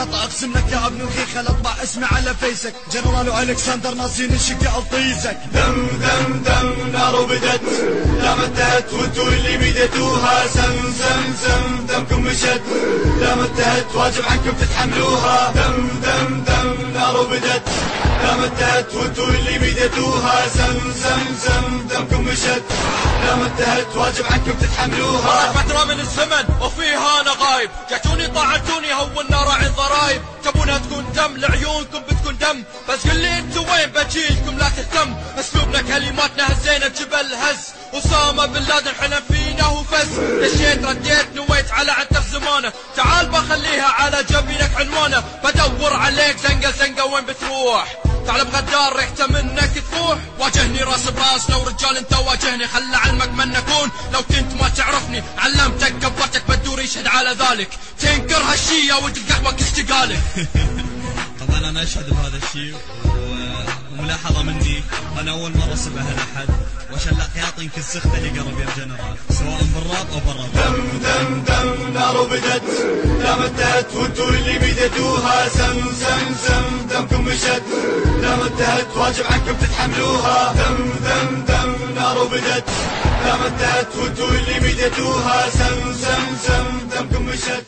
قطع اقسم لك يا ابن الخيخة اطبع اسمي على فيسك. جنرال الكسندر ناصين الشقة الطيزك. دم دم دم نار بدت لا ما انتهت وانتو اللي بيدتوها. سم سم سم دمكم مشت لا ما انتهت واجب عنكم تتحملوها. دم دم دم نار بدت لا ما انتهت وانتو اللي بيدتوها. سم سم سم دمكم مشت لا ما انتهت واجب عنكم تتحملوها. مرت فترة من الزمن وفيها انا غايب، جاتوني طاعتوني هونا راعي الضرايب. تبونها تكون دم لعيونكم بتكون دم، بس قل لي انتو وين بجيلكم لا تهتم. اسلوبنا كلماتنا هزينا الجبل هز، اسامة بن لادن حلم فينا وفز. دشيت رديت نويت على عنتر زمانه، تعال بخليها على جبينك عنوانه. بدور عليك زنقة زنقة وين بتروح، تعال بغدار ريحته منك تفوح. واجهني راس براس لو رجال انت واجهني، خل علمك من نكون لو كنت ما تعرفني. علمتك كبرتك بدور يشهد على ذلك، تنكر هالشي او قهوك استقالك. طبعا انا اشهد بهذا الشيء، وملاحظة مني انا اول مرة اسبه لاحد واشلق يعطي يمكن سخته اللي قرب يا جنرال سواء بالراب او برا. دم دم دم نار بدت لا ما انتهت وانتو اللي بيدتوها. سم سم سم دمكم مشت لا ما انتهت واجب عنكم تتحملوها. دم دم دم نار بدت لا ما انتهت وانتو اللي بيدتوها. سم سم سم دمكم مشت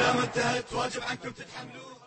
لا ما انتهت واجب عنكم تتحملوها.